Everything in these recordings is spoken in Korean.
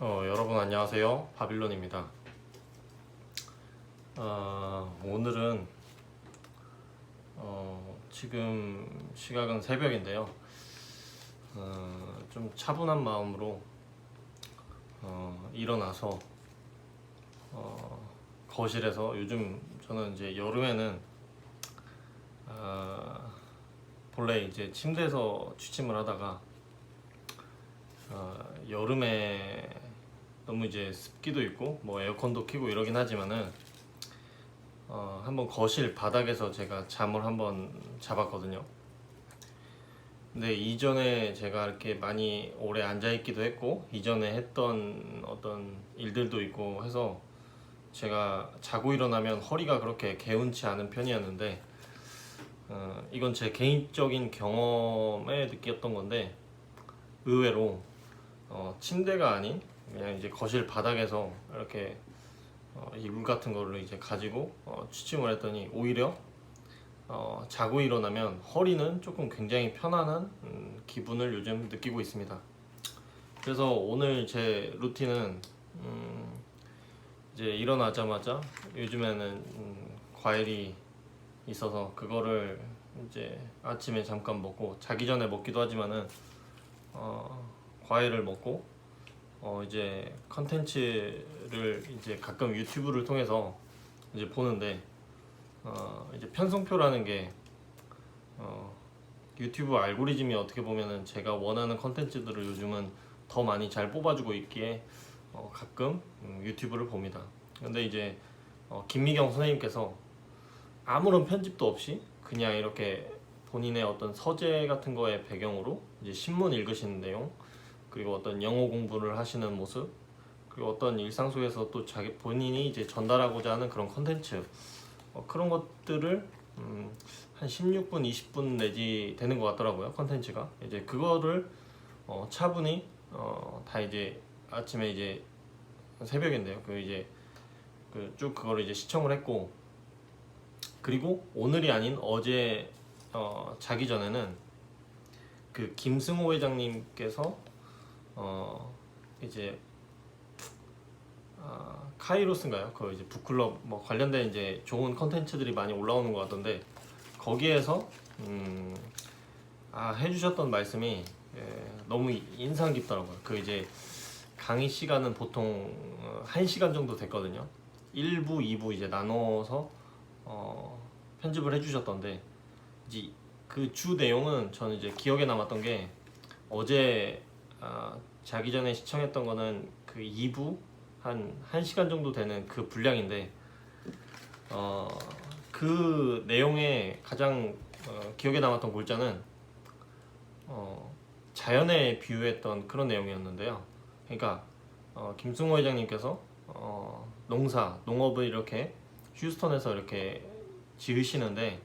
여러분 안녕하세요. 바빌론입니다. 오늘은 지금 시각은 새벽인데요. 좀 차분한 마음으로 일어나서 거실에서 요즘 저는 이제 여름에는 본래 이제 침대에서 취침을 하다가 여름에 너무 이제 습기도 있고 뭐 에어컨도 켜고 이러긴 하지만은 한번 거실 바닥에서 제가 잠을 한번 잡았거든요. 근데 이전에 제가 이렇게 많이 오래 앉아 있기도 했고 이전에 했던 어떤 일들도 있고 해서 제가 자고 일어나면 허리가 그렇게 개운치 않은 편이었는데 이건 제 개인적인 경험에 느꼈던 건데 의외로 침대가 아닌 그냥 이제 거실 바닥에서 이렇게 이불 같은 거를 이제 가지고 취침을 했더니 오히려 자고 일어나면 허리는 조금 굉장히 편안한 기분을 요즘 느끼고 있습니다. 그래서 오늘 제 루틴은 이제 일어나자마자 요즘에는 과일이 있어서 그거를 이제 아침에 잠깐 먹고 자기 전에 먹기도 하지만은 과일을 먹고 이제 컨텐츠를 이제 가끔 유튜브를 통해서 이제 보는데 이제 편성표라는 게 유튜브 알고리즘이 어떻게 보면은 제가 원하는 컨텐츠들을 요즘은 더 많이 잘 뽑아주고 있기에 가끔 유튜브를 봅니다. 근데 이제 김미경 선생님께서 아무런 편집도 없이 그냥 이렇게 본인의 어떤 서재 같은 거에 배경으로 이제 신문 읽으시는 내용, 그리고 어떤 영어 공부를 하시는 모습, 그리고 어떤 일상 속에서 또 자기 본인이 이제 전달하고자 하는 그런 컨텐츠, 그런 것들을 한 16분, 20분 내지 되는 것 같더라고요. 컨텐츠가 이제 그거를 차분히 다 이제 아침에 이제 새벽인데요. 그 이제 쭉 그거를 이제 시청을 했고, 그리고 오늘이 아닌 어제 자기 전에는 그 김승호 회장님께서 이제 카이로스인가요? 그 이제 북클럽 뭐 관련된 이제 좋은 컨텐츠들이 많이 올라오는 것 같던데 거기에서 해주셨던 말씀이 너무 인상 깊더라고요. 그 이제 강의 시간은 보통 1시간 정도 됐거든요. 1부, 2부 이제 나눠서 편집을 해주셨던데 이제 그 주 내용은 저는 이제 기억에 남았던 게 어제 자기 전에 시청했던 거는 그 2부 한 1시간 정도 되는 그 분량인데 그 내용에 가장 기억에 남았던 골자는 자연에 비유했던 그런 내용이었는데요. 그러니까 김승호 회장님께서 농업을 이렇게 휴스턴에서 이렇게 지으시는데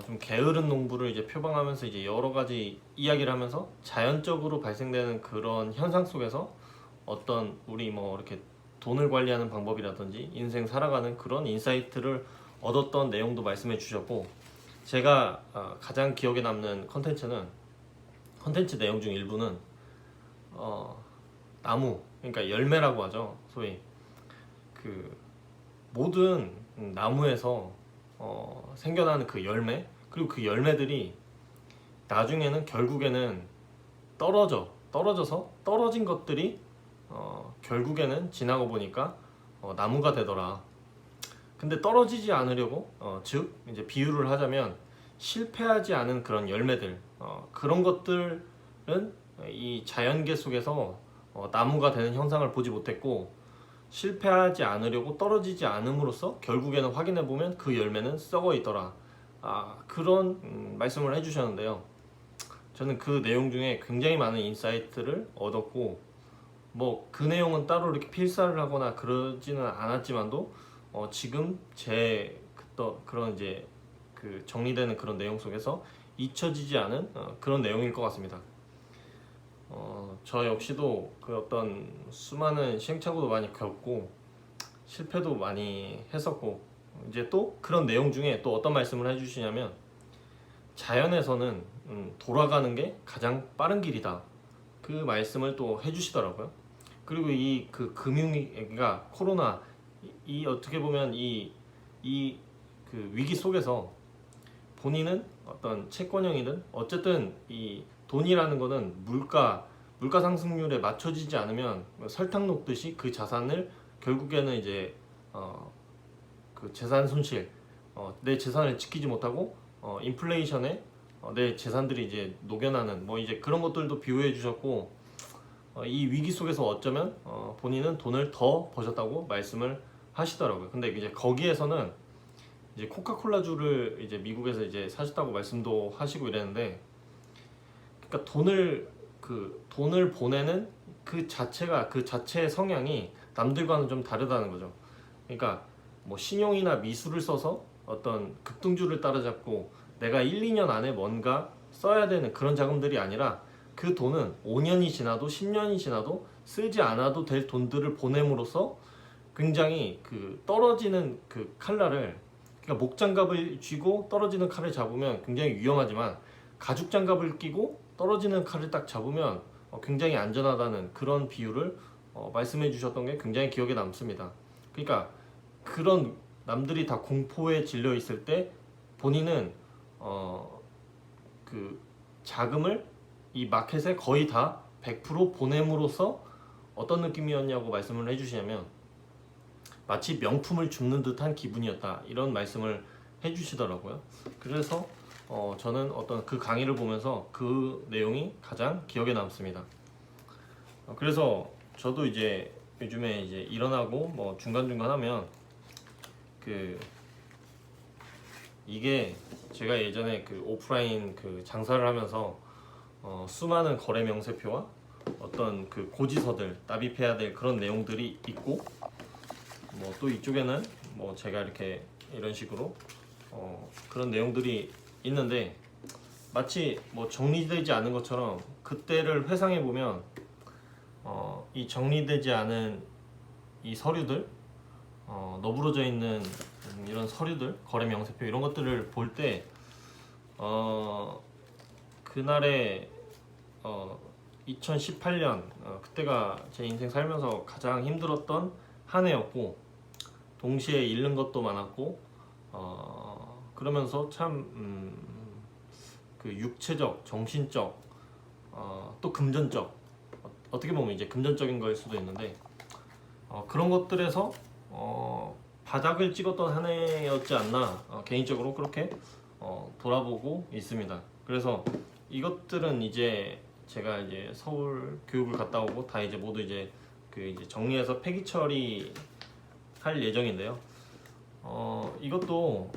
좀 게으른 농부를 이제 표방하면서 이제 여러 가지 이야기를 하면서 자연적으로 발생되는 그런 현상 속에서 어떤 우리 뭐 이렇게 돈을 관리하는 방법이라든지 인생 살아가는 그런 인사이트를 얻었던 내용도 말씀해 주셨고, 제가 가장 기억에 남는 컨텐츠 내용 중 일부는 나무, 그러니까 열매라고 하죠. 소위 그 모든 나무에서 생겨나는 그 열매, 그리고 그 열매들이 나중에는 결국에는 떨어져서 떨어진 것들이 결국에는 지나고 보니까 나무가 되더라. 근데 떨어지지 않으려고 즉 이제 비유를 하자면 실패하지 않은 그런 열매들, 그런 것들은 이 자연계 속에서 나무가 되는 현상을 보지 못했고, 실패하지 않으려고 떨어지지 않음으로써 결국에는 확인해 보면 그 열매는 썩어 있더라. 그런 말씀을 해주셨는데요. 저는 그 내용 중에 굉장히 많은 인사이트를 얻었고, 뭐 그 내용은 따로 이렇게 필사를 하거나 그러지는 않았지만도 지금 제 그런 이제 그 정리되는 그런 내용 속에서 잊혀지지 않은 그런 내용일 것 같습니다. 저 역시도 그 어떤 수많은 시행착오도 많이 겪고 실패도 많이 했었고, 이제 또 그런 내용 중에 또 어떤 말씀을 해주시냐면 자연에서는 돌아가는 게 가장 빠른 길이다, 그 말씀을 또 해주시더라고요. 그리고 이 그 금융위기가 코로나 이 어떻게 보면 이 그 위기 속에서 본인은 어떤 채권형이든 어쨌든 이 돈이라는 거는 물가 상승률에 맞춰지지 않으면 설탕 녹듯이 그 자산을 결국에는 이제 그 재산 손실, 내 재산을 지키지 못하고 인플레이션에 내 재산들이 이제 녹여나는 뭐 이제 그런 것들도 비유해 주셨고, 이 위기 속에서 어쩌면 본인은 돈을 더 버셨다고 말씀을 하시더라고요. 근데 이제 거기에서는 이제 코카콜라주를 이제 미국에서 이제 사셨다고 말씀도 하시고 이랬는데, 그러니까 돈을 보내는 그 자체가 그 자체의 성향이 남들과는 좀 다르다는 거죠. 그러니까 뭐 신용이나 미술을 써서 어떤 급등주를 따라잡고 내가 1, 2년 안에 뭔가 써야 되는 그런 자금들이 아니라 그 돈은 5년이 지나도 10년이 지나도 쓰지 않아도 될 돈들을 보냄으로써 굉장히 그 떨어지는 그 칼날을, 그러니까 목장갑을 쥐고 떨어지는 칼을 잡으면 굉장히 위험하지만 가죽 장갑을 끼고 떨어지는 칼을 딱 잡으면 굉장히 안전하다는 그런 비유를 말씀해 주셨던 게 굉장히 기억에 남습니다. 그러니까 그런 남들이 다 공포에 질려 있을 때 본인은 그 자금을 이 마켓에 거의 다 100% 보냄으로써 어떤 느낌이었냐고 말씀을 해주시냐면 마치 명품을 줍는 듯한 기분이었다, 이런 말씀을 해주시더라고요. 그래서 저는 어떤 그 강의를 보면서 그 내용이 가장 기억에 남습니다. 그래서 저도 이제 요즘에 이제 일어나고 뭐 중간중간 하면 그 이게 제가 예전에 그 오프라인 그 장사를 하면서 수많은 거래 명세표와 어떤 그 고지서들 납입해야 될 그런 내용들이 있고, 뭐 또 이쪽에는 뭐 제가 이렇게 이런 식으로 그런 내용들이 있는데 마치 뭐 정리되지 않은 것처럼 그때를 회상해 보면 이 정리되지 않은 이 서류들, 너부러져 있는 이런 서류들, 거래 명세표 이런 것들을 볼 때 그날에 2018년 그때가 제 인생 살면서 가장 힘들었던 한 해였고, 동시에 잃는 것도 많았고 그러면서 참 그 육체적, 정신적, 또 금전적, 어떻게 보면 이제 금전적인 거일 수도 있는데 그런 것들에서 바닥을 찍었던 한 해였지 않나, 개인적으로 그렇게 돌아보고 있습니다. 그래서 이것들은 이제 제가 이제 서울 교육을 갔다 오고 다 이제 모두 이제 그 이제 정리해서 폐기 처리할 예정인데요. 이것도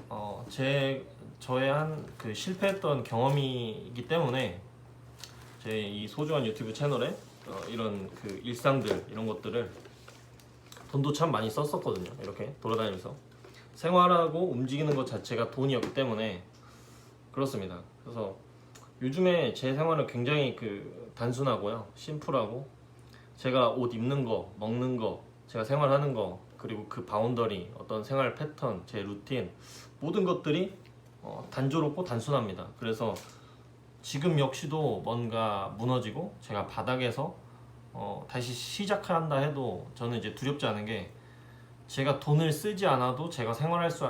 저의 한 그 실패했던 경험이기 때문에 제 이 소중한 유튜브 채널에 이런 그 일상들 이런 것들을 돈도 참 많이 썼었거든요. 이렇게 돌아다니면서 생활하고 움직이는 것 자체가 돈이었기 때문에 그렇습니다. 그래서 요즘에 제 생활은 굉장히 그 단순하고요, 심플하고 제가 옷 입는 거, 먹는 거, 제가 생활하는 거, 그리고 그 바운더리, 어떤 생활 패턴, 제 루틴 모든 것들이 단조롭고 단순합니다. 그래서 지금 역시도 뭔가 무너지고 제가 바닥에서 다시 시작한다 해도 저는 이제 두렵지 않은 게, 제가 돈을 쓰지 않아도 제가 생활할 수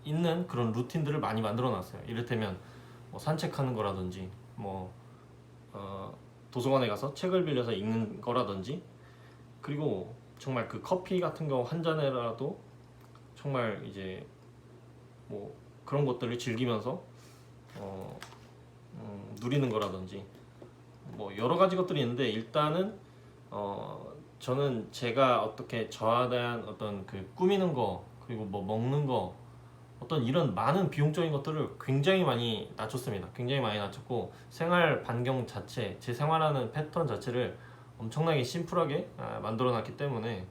있는 그런 루틴들을 많이 만들어 놨어요. 이를테면 뭐 산책하는 거라든지 뭐 도서관에 가서 책을 빌려서 읽는 거라든지, 그리고 정말 그 커피 같은 거 한 잔에라도 정말 이제 뭐 그런 것들을 즐기면서 누리는 거라든지 뭐 여러 가지 것들이 있는데, 일단은 저는 제가 어떻게 저에 대한 어떤 그 꾸미는 거, 그리고 뭐 먹는 거, 어떤 이런 많은 비용적인 것들을 굉장히 많이 낮췄습니다. 굉장히 많이 낮췄고 생활 반경 자체, 제 생활하는 패턴 자체를 엄청나게 심플하게 만들어 놨기 때문에,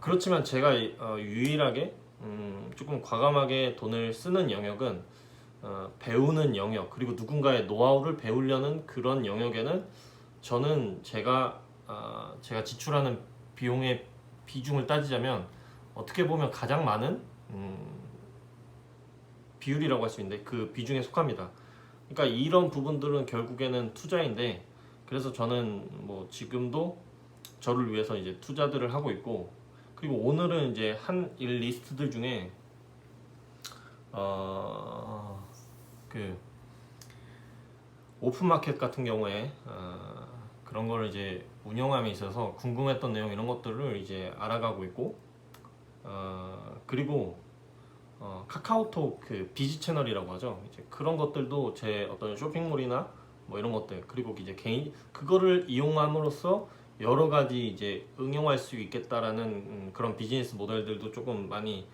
그렇지만 제가 유일하게 조금 과감하게 돈을 쓰는 영역은 배우는 영역, 그리고 누군가의 노하우를 배우려는 그런 영역에는 저는 제가 지출하는 비용의 비중을 따지자면 어떻게 보면 가장 많은 비율이라고 할 수 있는데 그 비중에 속합니다. 그러니까 이런 부분들은 결국에는 투자인데, 그래서 저는 뭐 지금도 저를 위해서 이제 투자들을 하고 있고, 그리고 오늘은 이제 한 일 리스트들 중에 그 오픈마켓 같은 경우에 그런 거를 이제 운영함에 있어서 궁금했던 내용 이런 것들을 이제 알아가고 있고, 그리고 카카오톡 그 비즈 채널이라고 하죠. 이제 그런 것들도 제 어떤 쇼핑몰이나 뭐 이런 것들, 그리고 이제 개인 그거를 이용함으로써 여러 가지 이제 응용할 수 있겠다라는 그런 비즈니스 모델들도 조금 많이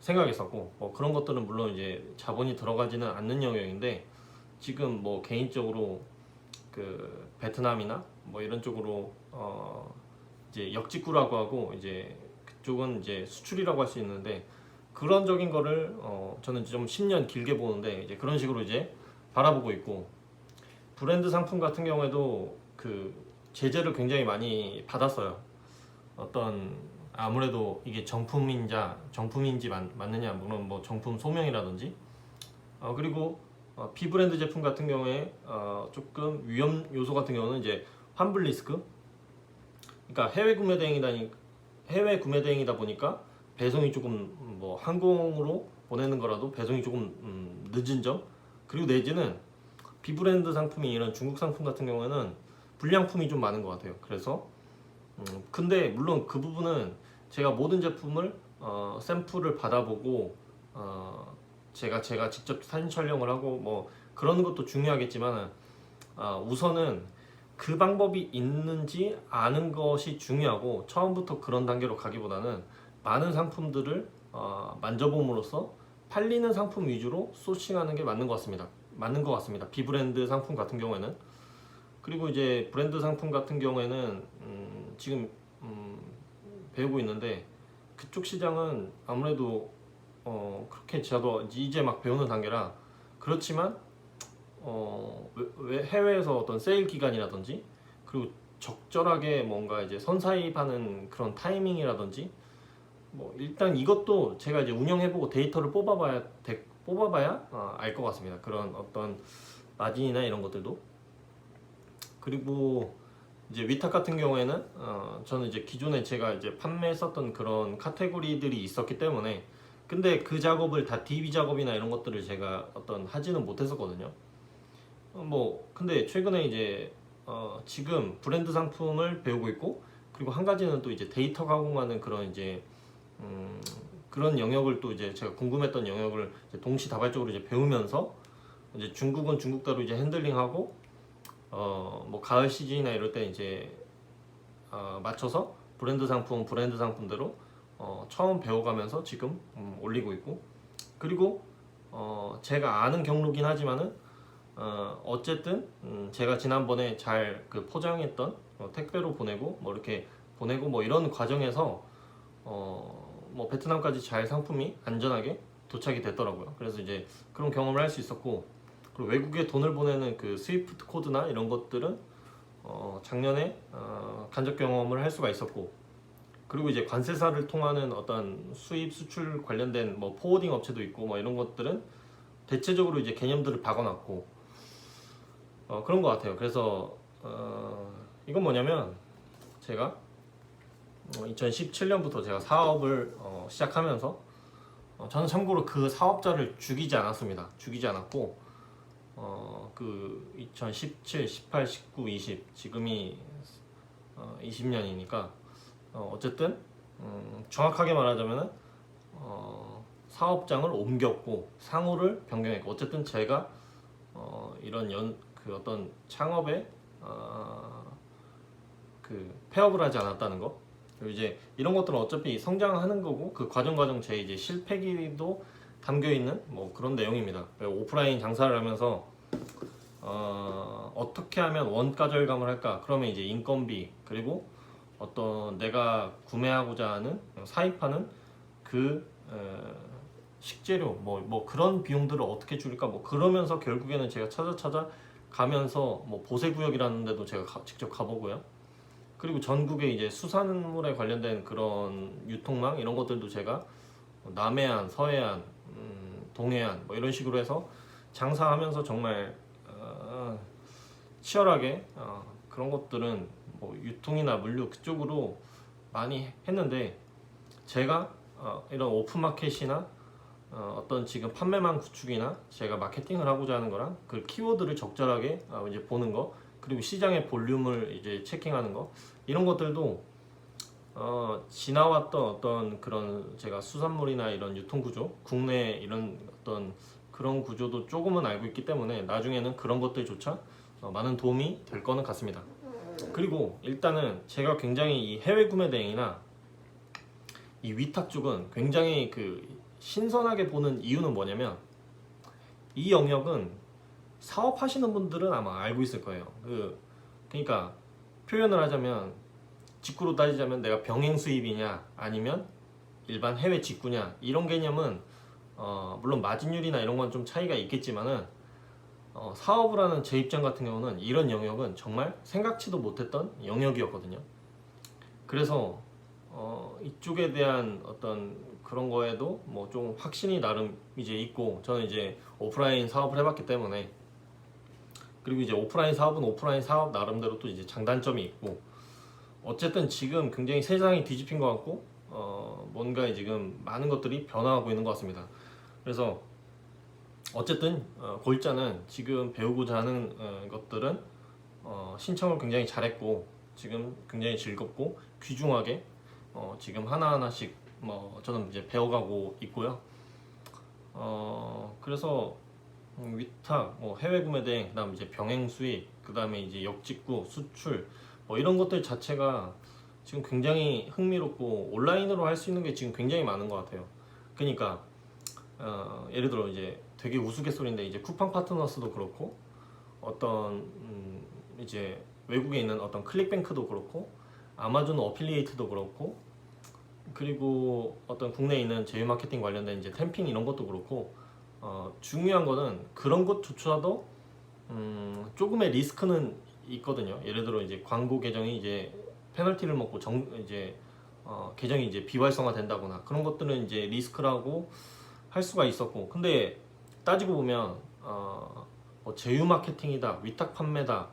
생각했었고, 뭐 그런 것들은 물론 이제 자본이 들어가지는 않는 영역인데, 지금 뭐 개인적으로 그 베트남이나 뭐 이런 쪽으로 이제 역직구라고 하고, 이제 그쪽은 이제 수출이라고 할 수 있는데, 그런적인 거를 저는 좀 10년 길게 보는데 이제 그런 식으로 이제 바라보고 있고, 브랜드 상품 같은 경우에도 그 제재를 굉장히 많이 받았어요. 어떤 아무래도 이게 정품인지 맞느냐, 물론 뭐 정품 소명이라든지, 그리고 비브랜드 제품 같은 경우에 조금 위험 요소 같은 경우는 이제 환불 리스크. 그러니까 해외 구매 대행이다 보니까 배송이 조금 뭐 항공으로 보내는 거라도 배송이 조금 늦은 점, 그리고 내지는 비브랜드 상품이 이런 중국 상품 같은 경우에는 불량품이 좀 많은 것 같아요. 그래서 근데 물론 그 부분은 제가 모든 제품을 샘플을 받아보고 제가 직접 사진 촬영을 하고 뭐 그런 것도 중요하겠지만, 우선은 그 방법이 있는지 아는 것이 중요하고, 처음부터 그런 단계로 가기보다는 많은 상품들을 만져봄으로써 팔리는 상품 위주로 소싱하는 게 맞는 것 같습니다. 비브랜드 상품 같은 경우에는. 그리고 이제 브랜드 상품 같은 경우에는 지금 배우고 있는데, 그쪽 시장은 아무래도 그렇게 저도 이제 막 배우는 단계라 그렇지만, 왜 해외에서 어떤 세일 기간이라든지, 그리고 적절하게 뭔가 이제 선사입하는 그런 타이밍이라든지, 뭐 일단 이것도 제가 이제 운영해보고 데이터를 뽑아봐야 알 것 같습니다. 그런 어떤 마진이나 이런 것들도. 그리고 이제 위탁 같은 경우에는 저는 이제 기존에 제가 이제 판매했었던 그런 카테고리들이 있었기 때문에, 근데 그 작업을 다 DB 작업이나 이런 것들을 제가 하지는 못했었거든요. 뭐 근데 최근에 이제 지금 브랜드 상품을 배우고 있고, 그리고 한 가지는 또 이제 데이터 가공하는 그런 이제 그런 영역을 또 이제 제가 궁금했던 영역을 이제 동시다발적으로 이제 배우면서, 이제 중국은 중국대로 이제 핸들링하고, 뭐 가을 시즌이나 이럴 때 이제 맞춰서 브랜드 상품대로 처음 배워가면서 지금 올리고 있고, 그리고 제가 아는 경로긴 하지만은 어쨌든 제가 지난번에 잘 그 포장했던 택배로 보내고 뭐 이렇게 보내고 뭐 이런 과정에서 뭐 베트남까지 잘 상품이 안전하게 도착이 됐더라고요. 그래서 이제 그런 경험을 할 수 있었고, 그리고 외국에 돈을 보내는 그 스위프트 코드나 이런 것들은 작년에 간접 경험을 할 수가 있었고, 그리고 이제 관세사를 통하는 어떤 수입 수출 관련된 뭐 포워딩 업체도 있고 뭐 이런 것들은 대체적으로 이제 개념들을 박아놨고 그런 것 같아요. 그래서 이건 뭐냐면, 제가 2017년부터 제가 사업을 시작하면서 저는 참고로 그 사업자를 죽이지 않았고, 그 2017, 18, 19, 20 지금이 20년이니까 어쨌든 정확하게 말하자면은 사업장을 옮겼고 상호를 변경했고, 어쨌든 제가 이런 그 어떤 창업에 그 폐업을 하지 않았다는 거. 그리고 이제 이런 것들은 어차피 성장하는 거고, 그 과정 제 이제 실패기도 담겨 있는 뭐 그런 내용입니다. 오프라인 장사를 하면서 어떻게 하면 원가 절감을 할까? 그러면 이제 인건비, 그리고 어떤 내가 구매하고자 하는 사입하는 그 식재료 뭐 그런 비용들을 어떻게 줄일까? 뭐 그러면서 결국에는 제가 찾아 가면서 뭐 보세구역이라는 데도 제가 직접 가보고요. 그리고 전국에 이제 수산물에 관련된 그런 유통망 이런 것들도 제가 남해안, 서해안, 동해안 뭐 이런 식으로 해서 장사하면서 정말 치열하게 그런 것들은 뭐 유통이나 물류 그쪽으로 많이 했는데 제가 이런 오픈마켓이나 어떤 지금 판매망 구축이나 제가 마케팅을 하고자 하는 거랑 그 키워드를 적절하게 이제 보는 거, 그리고 시장의 볼륨을 이제 체킹하는 거, 이런 것들도 지나왔던 어떤 그런 제가 수산물이나 이런 유통 구조, 국내 이런 어떤 그런 구조도 조금은 알고 있기 때문에 나중에는 그런 것들조차 많은 도움이 될 거는 같습니다. 그리고 일단은 제가 굉장히 이 해외 구매 대행이나 이 위탁 쪽은 굉장히 그 신선하게 보는 이유는 뭐냐면, 이 영역은 사업하시는 분들은 아마 알고 있을 거예요. 그러니까 표현을 하자면, 직구로 따지자면 내가 병행 수입이냐 아니면 일반 해외 직구냐, 이런 개념은 물론 마진율이나 이런 건 좀 차이가 있겠지만은 사업을 하는 제 입장 같은 경우는 이런 영역은 정말 생각지도 못했던 영역이었거든요. 그래서 이쪽에 대한 어떤 그런 거에도 뭐 좀 확신이 나름 이제 있고, 저는 이제 오프라인 사업을 해봤기 때문에, 그리고 이제 오프라인 사업은 오프라인 사업 나름대로 또 이제 장단점이 있고, 어쨌든 지금 굉장히 세상이 뒤집힌 것 같고 뭔가 지금 많은 것들이 변화하고 있는 것 같습니다. 그래서 어쨌든 골자는 지금 배우고자 하는 것들은 신청을 굉장히 잘했고 지금 굉장히 즐겁고 귀중하게 지금 하나하나씩 저는 이제 배워가고 있고요. 그래서 위탁, 해외 구매 대행, 그다음 이제 병행 수입, 그다음에 이제 역직구, 수출, 이런 것들 자체가 지금 굉장히 흥미롭고 온라인으로 할 수 있는 게 지금 굉장히 많은 것 같아요. 그러니까 예를 들어 이제 되게 우스갯소리인데, 이제 쿠팡 파트너스도 그렇고 어떤 이제 외국에 있는 어떤 클릭뱅크도 그렇고 아마존 어필리에이트도 그렇고, 그리고 어떤 국내에 있는 제휴 마케팅 관련된 이제 템핑 이런 것도 그렇고, 중요한 거는 그런 것조차도 조금의 리스크는 있거든요. 예를 들어 이제 광고 계정이 이제 페널티를 먹고 계정이 이제 비활성화 된다거나, 그런 것들은 이제 리스크라고 할 수가 있었고, 근데 따지고 보면 뭐 제휴 마케팅이다, 위탁 판매다,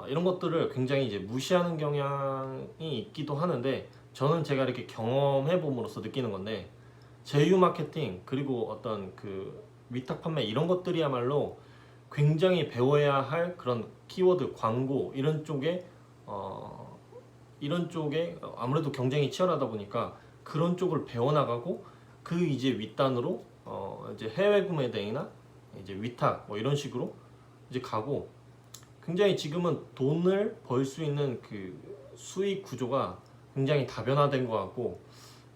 이런 것들을 굉장히 이제 무시하는 경향이 있기도 하는데, 저는 제가 이렇게 경험해 봄으로써 느끼는 건데, 제휴 마케팅 그리고 어떤 그 위탁 판매 이런 것들이야말로 굉장히 배워야 할 그런 키워드, 광고 이런 쪽에 아무래도 경쟁이 치열하다 보니까 그런 쪽을 배워나가고, 그 이제 윗단으로 이제 해외 구매 대행이나 이제 위탁 이런 식으로 이제 가고, 굉장히 지금은 돈을 벌 수 있는 그 수익 구조가 굉장히 다변화된 것 같고,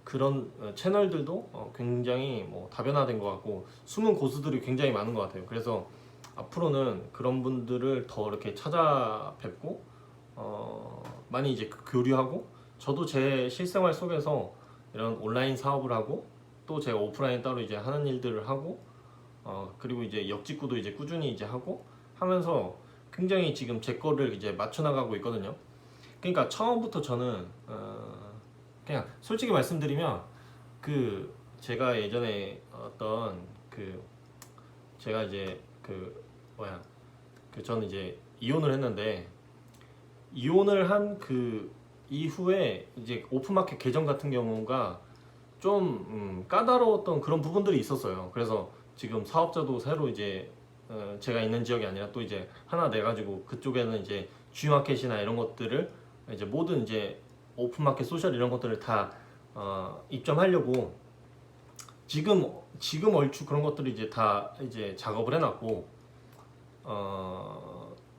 그런 채널들도 굉장히 다변화된 것 같고, 숨은 고수들이 굉장히 많은 것 같아요. 그래서 앞으로는 그런 분들을 더 이렇게 찾아뵙고 많이 이제 교류하고, 저도 제 실생활 속에서 이런 온라인 사업을 하고, 또 제가 오프라인 따로 이제 하는 일들을 하고, 그리고 이제 역직구도 이제 꾸준히 이제 하고 하면서 굉장히 지금 제 거를 이제 맞춰 나가고 있거든요. 그러니까 처음부터 저는 그냥 솔직히 말씀드리면, 그 제가 예전에 어떤 제가 이제 저는 이제 이혼을 했는데, 이혼을 한 그 이후에 이제 오픈마켓 계정 같은 경우가 좀 까다로웠던 그런 부분들이 있었어요. 그래서 지금 사업자도 새로 이제 제가 있는 지역이 아니라 또 이제 하나 내가지고, 그쪽에는 이제 G마켓이나 이런 것들을 이제 모든 이제 오픈마켓 소셜 이런 것들을 다 입점하려고 지금 얼추 그런 것들을 이제 다 이제 작업을 해놨고,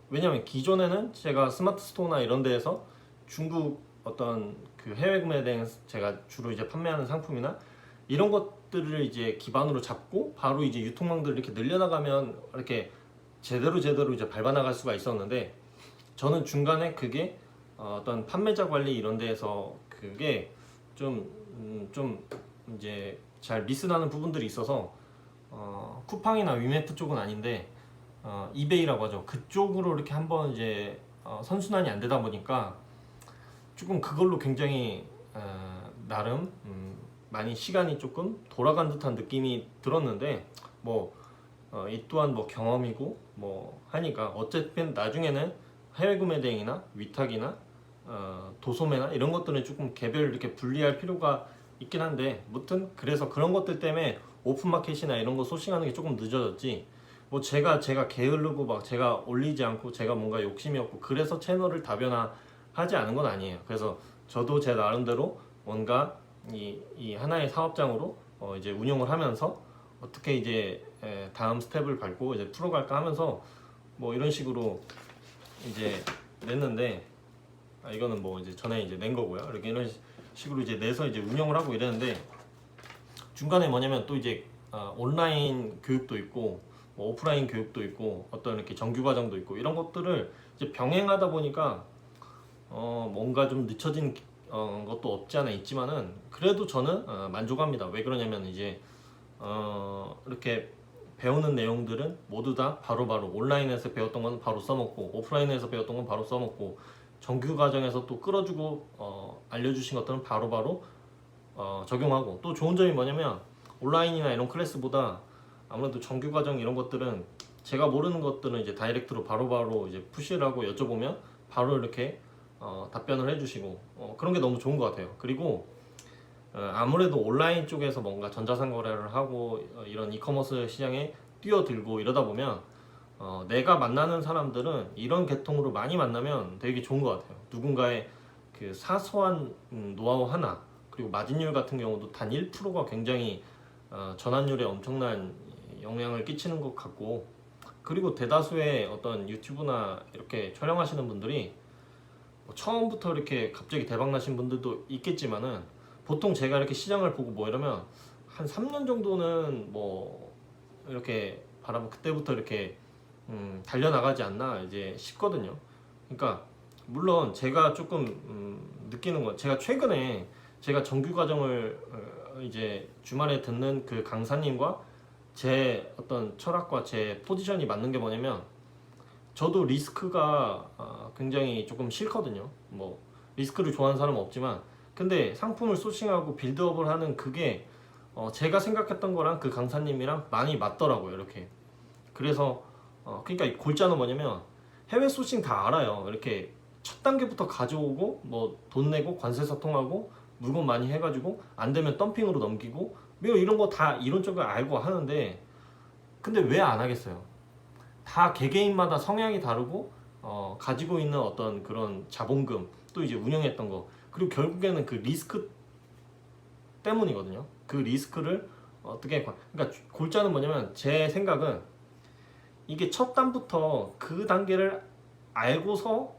왜냐면 기존에는 제가 스마트 스토어나 이런 데에서 중국 어떤 그 해외 구매 대행 제가 주로 이제 판매하는 상품이나 이런 것들을 이제 기반으로 잡고 바로 이제 유통망들을 이렇게 늘려나가면 이렇게 제대로 이제 밟아나갈 수가 있었는데, 저는 중간에 그게 어떤 판매자 관리 이런 데에서 그게 좀 이제 잘 미스나는 부분들이 있어서 쿠팡이나 위메프 쪽은 아닌데 이베이라고 하죠. 그쪽으로 이렇게 한번 이제 선순환이 안 되다 보니까 조금 그걸로 굉장히 나름 많이 시간이 조금 돌아간 듯한 느낌이 들었는데, 이 또한 경험이고 하니까 어쨌든 나중에는 해외 구매 대행이나 위탁이나 도소매나 이런 것들은 조금 개별 이렇게 분리할 필요가 있긴 한데, 무튼 그래서 그런 것들 때문에 오픈마켓이나 이런 거 소싱하는 게 조금 늦어졌지. 뭐 제가 게으르고 막 제가 올리지 않고 제가 뭔가 욕심이 없고 그래서 채널을 다변화하지 않은 건 아니에요. 그래서 저도 제 나름대로 뭔가 이 하나의 사업장으로 이제 운영을 하면서 어떻게 이제 다음 스텝을 밟고 이제 풀어갈까 하면서 뭐 이런 식으로 이제 냈는데, 이거는 뭐 이제 전에 이제 낸 거고요. 이렇게 이런 식으로 이제 내서 이제 운영을 하고 이랬는데, 중간에 뭐냐면 또 이제 온라인 교육도 있고 뭐 오프라인 교육도 있고 어떤 이렇게 정규 과정도 있고 이런 것들을 이제 병행하다 보니까 뭔가 좀 늦춰진 것도 없지 않아 있지만은 그래도 저는 만족합니다. 왜 그러냐면 이제 이렇게 배우는 내용들은 모두 다 바로바로 온라인에서 배웠던 건 바로 써먹고 오프라인에서 배웠던 건 바로 써먹고 정규 과정에서 또 끌어주고 알려주신 것들은 바로바로 적용하고, 또 좋은 점이 뭐냐면 온라인이나 이런 클래스보다 아무래도 정규 과정 이런 것들은 제가 모르는 것들은 이제 다이렉트로 바로바로 이제 푸시를 하고 여쭤보면 바로 이렇게 답변을 해주시고 그런 게 너무 좋은 것 같아요. 그리고 아무래도 온라인 쪽에서 뭔가 전자상거래를 하고 이런 이커머스 시장에 뛰어들고 이러다 보면 내가 만나는 사람들은 이런 계통으로 많이 만나면 되게 좋은 것 같아요. 누군가의 그 사소한 노하우 하나, 그리고 마진율 같은 경우도 단 1%가 굉장히 전환율에 엄청난 영향을 끼치는 것 같고, 그리고 대다수의 어떤 유튜브나 이렇게 촬영하시는 분들이 뭐 처음부터 이렇게 갑자기 대박 나신 분들도 있겠지만은 보통 제가 이렇게 시장을 보고 뭐 이러면 한 3년 정도는 뭐 이렇게 바라보고 그때부터 이렇게 달려나가지 않나 이제 싶거든요. 그러니까 물론 제가 조금 느끼는 건, 제가 최근에 제가 정규 과정을 이제 주말에 듣는 그 강사님과 제 어떤 철학과 제 포지션이 맞는 게 뭐냐면, 저도 리스크가 굉장히 조금 싫거든요. 뭐 리스크를 좋아하는 사람은 없지만, 근데 상품을 소싱하고 빌드업을 하는 그게 제가 생각했던 거랑 그 강사님이랑 많이 맞더라고요. 이렇게. 그래서 그러니까 이 골자는 뭐냐면, 해외 소싱 다 알아요. 이렇게 첫 단계부터 가져오고 뭐 돈 내고 관세 소통하고 물건 많이 해가지고 안 되면 덤핑으로 넘기고 뭐 이런 거 다 이론적으로 알고 하는데, 근데 왜 안 하겠어요? 다 개개인마다 성향이 다르고 가지고 있는 어떤 그런 자본금, 또 이제 운영했던 거, 그리고 결국에는 그 리스크 때문이거든요. 그 리스크를 그러니까 골자는 뭐냐면, 제 생각은 이게 첫 단부터 그 단계를 알고서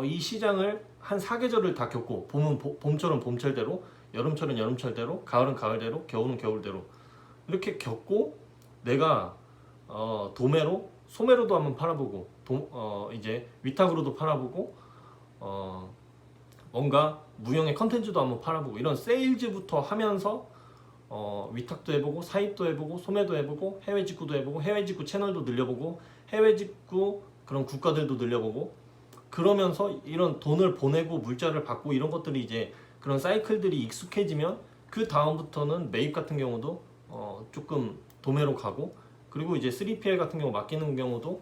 이 시장을 한 사계절을 다 겪고, 봄은 봄철은 봄철대로, 여름철은 여름철대로, 가을은 가을대로, 겨울은 겨울대로 이렇게 겪고, 내가 도매로 소매로도 한번 팔아보고 이제 위탁으로도 팔아보고 뭔가 무형의 컨텐츠도 한번 팔아보고 이런 세일즈부터 하면서 위탁도 해보고 사입도 해보고 소매도 해보고 해외 직구도 해보고 해외 직구 채널도 늘려보고 해외 직구 그런 국가들도 늘려보고, 그러면서 이런 돈을 보내고 물자를 받고 이런 것들이 이제 그런 사이클들이 익숙해지면 그 다음부터는 매입 같은 경우도 조금 도매로 가고, 그리고 이제 3PL 같은 경우 맡기는 경우도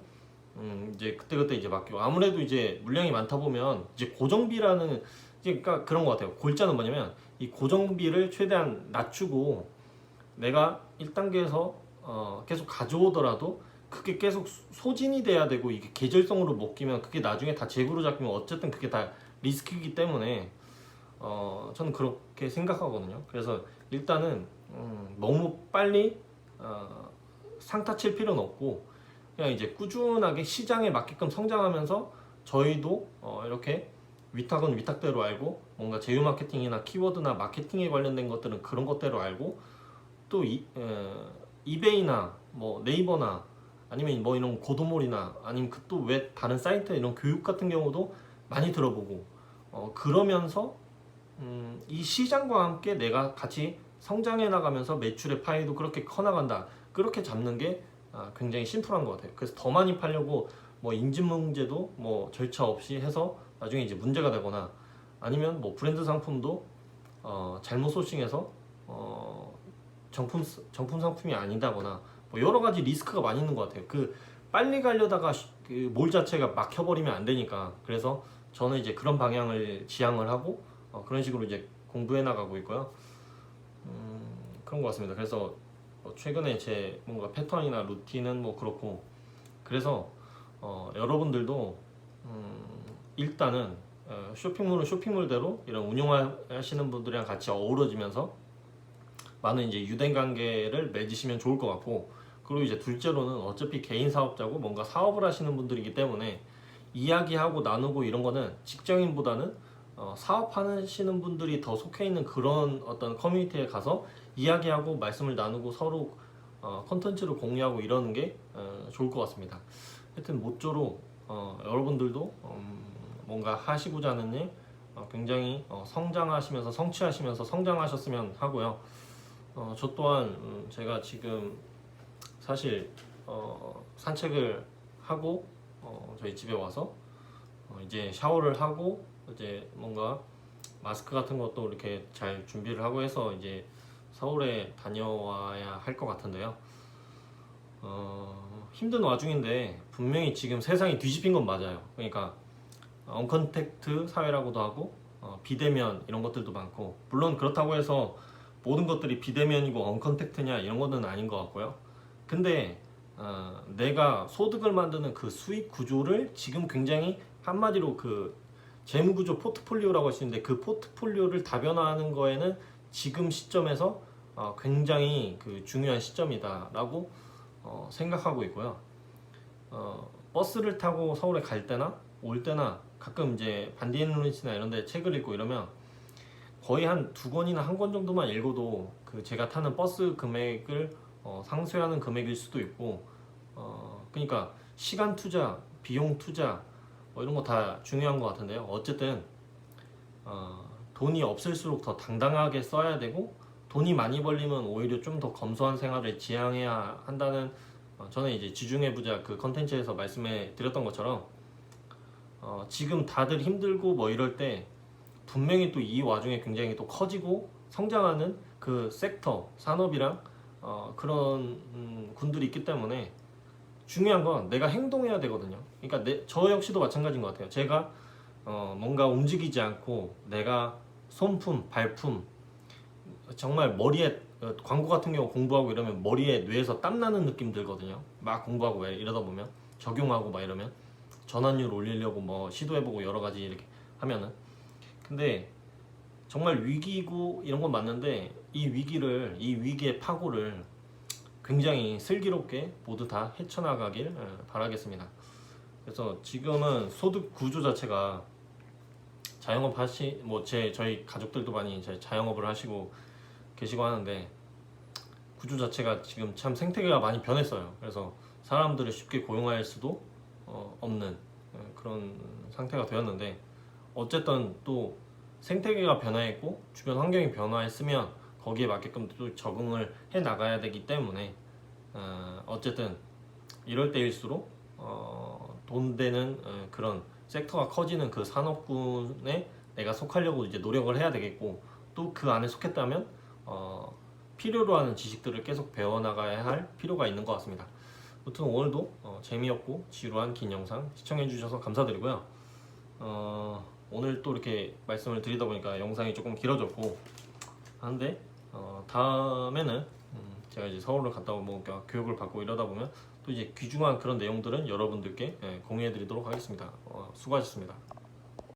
이제 그때그때 이제 맡기고, 아무래도 이제 물량이 많다 보면 이제 고정비라는, 그러니까 그런 것 같아요. 골자는 뭐냐면 이 고정비를 최대한 낮추고 내가 1단계에서 계속 가져오더라도 그게 계속 소진이 돼야 되고, 이게 계절성으로 먹기면 그게 나중에 다 재고로 잡히면 어쨌든 그게 다 리스크이기 때문에 저는 그렇게 생각하거든요. 그래서 일단은 너무 빨리 상타 칠 필요는 없고, 그냥 이제 꾸준하게 시장에 맞게끔 성장하면서 저희도 이렇게 위탁은 위탁대로 알고, 뭔가 제휴 마케팅이나 키워드나 마케팅에 관련된 것들은 그런 것대로 알고, 또 이베이나 뭐 네이버나 아니면 뭐 이런 고도몰이나 아니면 그 또 왜 다른 사이트 이런 교육 같은 경우도 많이 들어보고 그러면서 이 시장과 함께 내가 같이 성장해 나가면서 매출의 파이도 그렇게 커 나간다, 그렇게 잡는 게 굉장히 심플한 것 같아요. 그래서 더 많이 팔려고 뭐 인증 문제도 뭐 절차 없이 해서 나중에 이제 문제가 되거나, 아니면 뭐 브랜드 상품도 잘못 소싱해서 정품 상품이 아니다거나 뭐 여러 가지 리스크가 많이 있는 것 같아요. 그 빨리 가려다가 그 몰 자체가 막혀버리면 안 되니까. 그래서 저는 이제 그런 방향을 지향을 하고 그런 식으로 이제 공부해 나가고 있고요. 그런 것 같습니다. 그래서 최근에 제 뭔가 패턴이나 루틴은 뭐 그렇고, 그래서 여러분들도 일단은 쇼핑몰은 쇼핑몰대로 이런 운영하시는 분들이랑 같이 어우러지면서 많은 이제 유대 관계를 맺으시면 좋을 것 같고, 그리고 이제 둘째로는 어차피 개인 사업자고 뭔가 사업을 하시는 분들이기 때문에 이야기하고 나누고 이런 거는 직장인보다는 사업하시는 분들이 더 속해 있는 그런 어떤 커뮤니티에 가서 이야기하고 말씀을 나누고 서로 컨텐츠를 공유하고 이러는 게 좋을 것 같습니다. 하여튼 모쪼록 여러분들도 뭔가 하시고자 하는 일 굉장히 성장하시면서 성취하시면서 성장하셨으면 하고요. 저 또한 제가 지금 사실 산책을 하고 저희 집에 와서 이제 샤워를 하고 이제 뭔가 마스크 같은 것도 이렇게 잘 준비를 하고 해서 이제 서울에 다녀와야 할 것 같은데요. 힘든 와중인데 분명히 지금 세상이 뒤집힌 건 맞아요. 그러니까 언컨택트 사회라고도 하고 비대면 이런 것들도 많고, 물론 그렇다고 해서 모든 것들이 비대면이고 언컨택트냐 이런 거는 아닌 것 같고요. 근데 내가 소득을 만드는 그 수익 구조를 지금 굉장히 한마디로 그 재무구조 포트폴리오라고 할 수 있는데, 그 포트폴리오를 다변화하는 거에는 지금 시점에서 굉장히 그 중요한 시점이다라고 생각하고 있고요. 버스를 타고 서울에 갈 때나 올 때나 가끔 이제 반디앤루이스나 이런 데 책을 읽고 이러면 거의 한 2권이나 1권 정도만 읽어도 그 제가 타는 버스 금액을 상쇄하는 금액일 수도 있고, 그러니까 시간 투자, 비용 투자 이런 거 다 중요한 것 같은데요. 어쨌든 돈이 없을수록 더 당당하게 써야 되고, 돈이 많이 벌리면 오히려 좀 더 검소한 생활을 지향해야 한다는, 저는 이제 지중해 부자 그 컨텐츠에서 말씀해 드렸던 것처럼 지금 다들 힘들고 뭐 이럴 때 분명히 또 이 와중에 굉장히 또 커지고 성장하는 그 섹터, 산업이랑 그런 군들이 있기 때문에 중요한 건 내가 행동해야 되거든요. 그러니까 저 역시도 마찬가지인 것 같아요. 제가 뭔가 움직이지 않고 내가 손품, 발품, 정말 머리에 광고 같은 경우 공부하고 이러면 머리에 뇌에서 땀나는 느낌 들거든요. 막 공부하고 왜 이러다 보면 적용하고 막 이러면 전환율 올리려고 뭐 시도해보고 여러 가지 이렇게 하면은, 근데 정말 위기고 이런 건 맞는데 이 위기의 파고를 굉장히 슬기롭게 모두 다 헤쳐나가길 바라겠습니다. 그래서 지금은 소득 구조 자체가 자영업 저희 가족들도 많이 이제 자영업을 하시고 계시고 하는데 구조 자체가 지금 참 생태계가 많이 변했어요. 그래서 사람들을 쉽게 고용할 수도 없는 그런 상태가 되었는데, 어쨌든 또 생태계가 변화했고 주변 환경이 변화했으면 거기에 맞게끔 또 적응을 해 나가야 되기 때문에 어쨌든 이럴 때일수록 돈 되는 그런 섹터가 커지는 그 산업군에 내가 속하려고 이제 노력을 해야 되겠고, 또 그 안에 속했다면 필요로 하는 지식들을 계속 배워나가야 할 필요가 있는 것 같습니다. 아무튼 오늘도 재미없고 지루한 긴 영상 시청해 주셔서 감사드리고요. 오늘 또 이렇게 말씀을 드리다 보니까 영상이 조금 길어졌고 한데, 다음에는 제가 이제 서울을 갔다 오고 뭔가 교육을 받고 이러다 보면 또 이제 귀중한 그런 내용들은 여러분들께 공유해 드리도록 하겠습니다. 수고하셨습니다.